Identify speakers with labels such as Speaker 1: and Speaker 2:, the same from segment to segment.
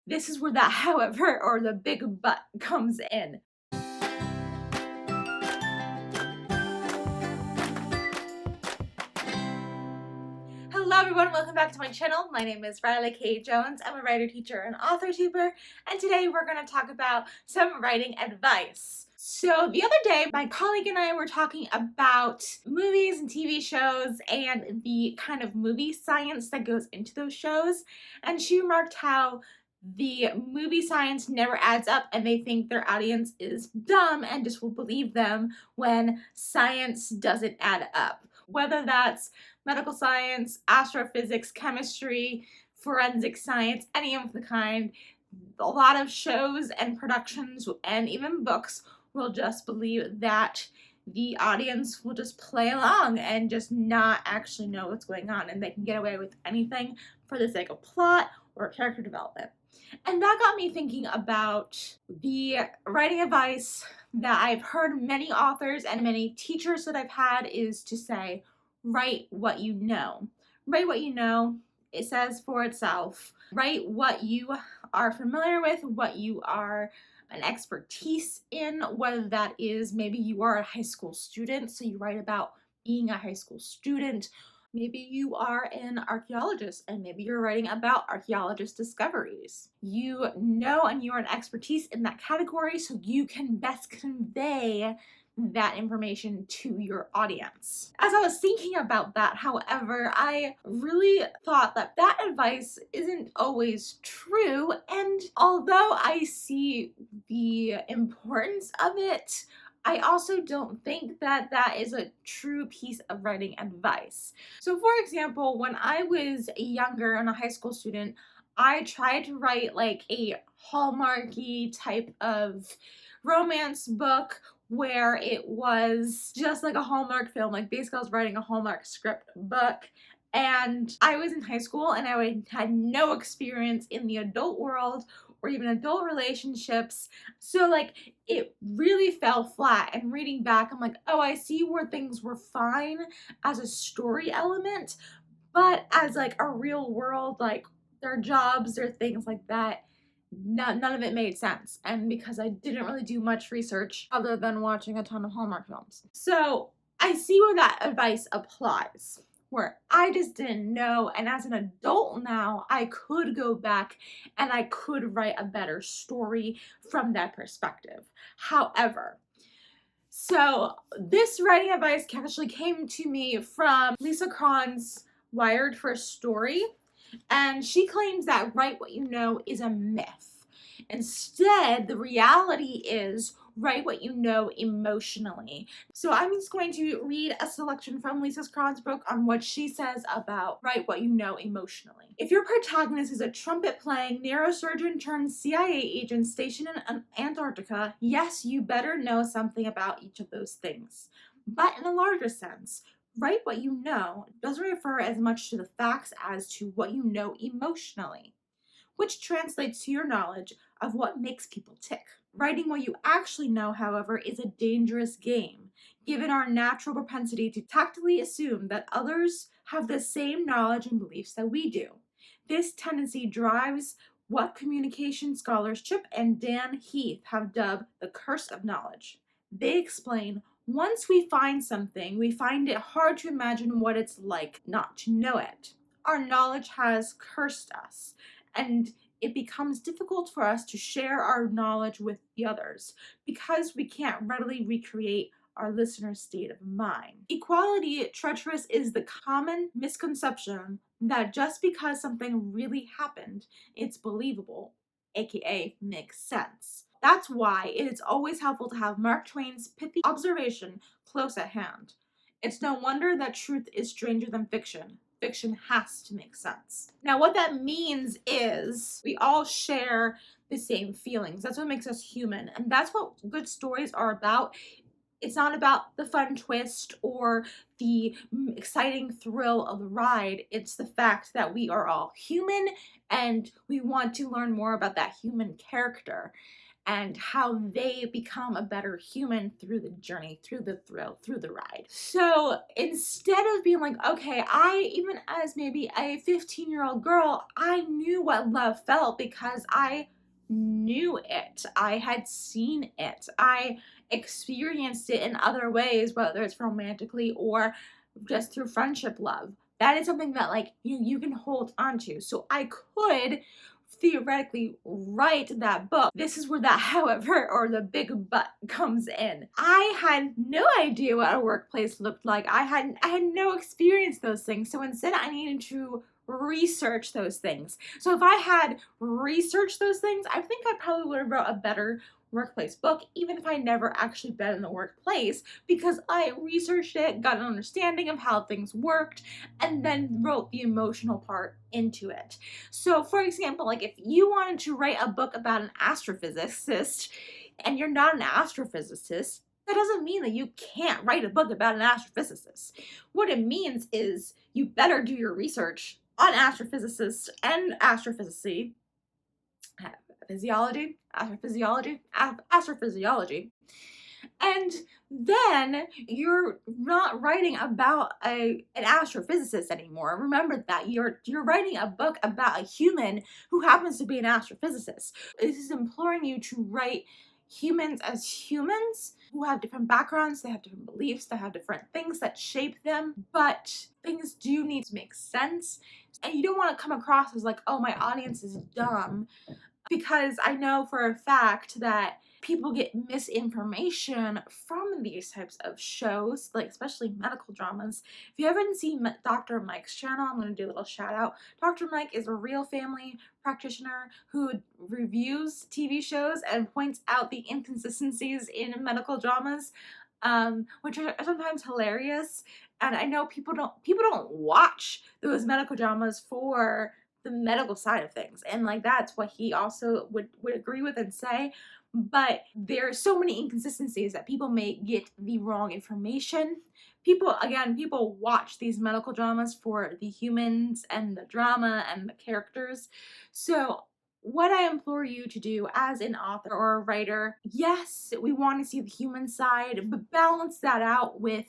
Speaker 1: This is where that however or the big but comes in. Hello everyone, welcome back to my channel. My name is Riley K. Jones. I'm a writer, teacher, and author tuber, and today we're going to talk about some writing advice. So the other day, my colleague and I were talking about movies and TV shows and the kind of movie science that goes into those shows, and she remarked how the movie science never adds up and they think their audience is dumb and just will believe them when science doesn't add up. Whether that's medical science, astrophysics, chemistry, forensic science, any of the kind, a lot of shows and productions and even books will just believe that the audience will just play along and just not actually know what's going on, and they can get away with anything for the sake of plot or character development. And that got me thinking about the writing advice that I've heard many authors and many teachers that I've had is to say, write what you know. Write what you know. It says for itself. Write what you are familiar with, what you are an expertise in, whether that is maybe you are a high school student, so you write about being a high school student. Maybe you are an archaeologist and maybe you're writing about archaeologist discoveries. You know and you are an expertise in that category, so you can best convey that information to your audience. As I was thinking about that, however, I really thought that that advice isn't always true, and although I see the importance of it, I also don't think that that is a true piece of writing advice. So for example, when I was younger and a high school student, I tried to write like a Hallmarky type of romance book where it was just like a Hallmark film. Like basically I was writing a Hallmark script book, and I was in high school and I had no experience in the adult world or even adult relationships. So like it really fell flat, and reading back I'm like, oh, I see where things were fine as a story element, but as like a real world, like their jobs, their things like that, none of it made sense. And because I didn't really do much research other than watching a ton of Hallmark films. So I see where that advice applies, where I just didn't know, and as an adult now, I could go back and I could write a better story from that perspective. However, so this writing advice actually came to me from Lisa Cron's Wired for a Story, and she claims that write what you know is a myth. Instead, the reality is write what you know emotionally. So I'm just going to read a selection from Lisa Cron's book on what she says about write what you know emotionally. If your protagonist is a trumpet-playing neurosurgeon turned CIA agent stationed in Antarctica, yes, you better know something about each of those things. But in a larger sense, write what you know doesn't refer as much to the facts as to what you know emotionally, which translates to your knowledge of what makes people tick. Writing what you actually know, however, is a dangerous game, given our natural propensity to tacitly assume that others have the same knowledge and beliefs that we do. This tendency drives what communication scholars Chip and Dan Heath have dubbed the curse of knowledge. They explain, once we find something, we find it hard to imagine what it's like not to know it. Our knowledge has cursed us, and it becomes difficult for us to share our knowledge with the others because we can't readily recreate our listener's state of mind. Equality treacherous is the common misconception that just because something really happened, it's believable, aka makes sense. That's why it is always helpful to have Mark Twain's pithy observation close at hand. It's no wonder that truth is stranger than fiction. Fiction has to make sense. Now, what that means is we all share the same feelings. That's what makes us human. And that's what good stories are about. It's not about the fun twist or the exciting thrill of the ride. It's the fact that we are all human and we want to learn more about that human character. and how they become a better human through the journey, through the thrill, through the ride. So instead of being like, okay, even as maybe a 15-year-old girl, I knew what love felt because I knew it. I had seen it. I experienced it in other ways, whether it's romantically or just through friendship love. That is something that like you can hold on to. So I could theoretically write that book. This is where that however or the big but comes in. I had no idea what a workplace looked like. I had no experience those things. So instead I needed to research those things. So if I had researched those things, I think I probably would have wrote a better workplace book, even if I never actually been in the workplace, because I researched it, got an understanding of how things worked, and then wrote the emotional part into it. So for example, like if you wanted to write a book about an astrophysicist and you're not an astrophysicist, that doesn't mean that you can't write a book about an astrophysicist. What it means is you better do your research on astrophysicists and astrophysics, astrophysiology. And then you're not writing about an astrophysicist anymore. Remember that you're writing a book about a human who happens to be an astrophysicist. This is imploring you to write humans as humans who have different backgrounds, they have different beliefs, they have different things that shape them, but things do need to make sense. And you don't want to come across as like, oh, my audience is dumb, because I know for a fact that people get misinformation from these types of shows, like especially medical dramas. If you haven't seen Dr. Mike's channel, I'm going to do a little shout out. Dr. Mike is a real family practitioner who reviews TV shows and points out the inconsistencies in medical dramas, which are sometimes hilarious. And I know people don't watch those medical dramas for the medical side of things, and like that's what he also would agree with and say. But there are so many inconsistencies that people may get the wrong information. People watch these medical dramas for the humans and the drama and the characters. So what I implore you to do as an author or a writer, yes, we want to see the human side, but balance that out with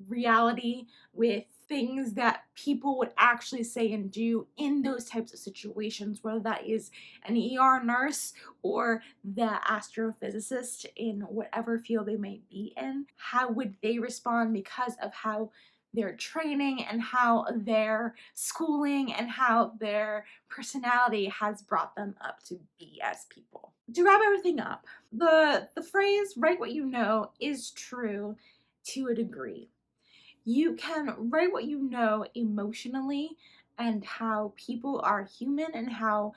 Speaker 1: reality, with things that people would actually say and do in those types of situations, whether that is an ER nurse or the astrophysicist in whatever field they may be in. How would they respond because of how their training and how their schooling and how their personality has brought them up to be as people. To wrap everything up, the phrase write what you know is true to a degree. You can write what you know emotionally and how people are human and how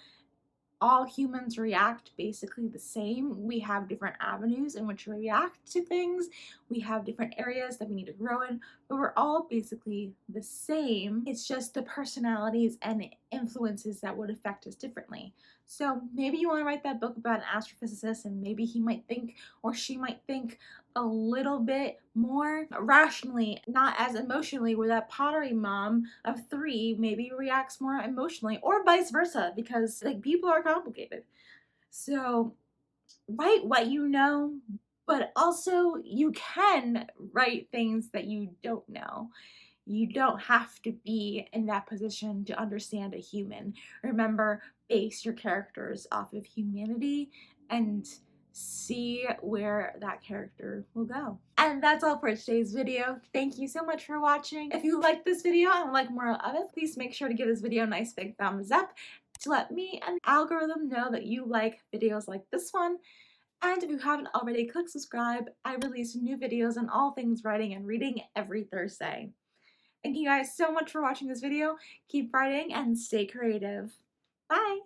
Speaker 1: all humans react basically the same. We have different avenues in which we react to things. We have different areas that we need to grow in, but we're all basically the same. It's just the personalities and influences that would affect us differently. So maybe you want to write that book about an astrophysicist, and maybe he might think or she might think a little bit more rationally, not as emotionally, where that pottery mom of 3 maybe reacts more emotionally, or vice versa, because like people are complicated. So write what you know, but also you can write things that you don't know. You don't have to be in that position to understand a human. Remember, base your characters off of humanity and see where that character will go. And that's all for today's video. Thank you so much for watching. If you liked this video and would like more of it, please make sure to give this video a nice big thumbs up to let me and the algorithm know that you like videos like this one. And if you haven't already, click subscribe. I release new videos on all things writing and reading every Thursday. Thank you guys so much for watching this video. Keep writing and stay creative. Bye!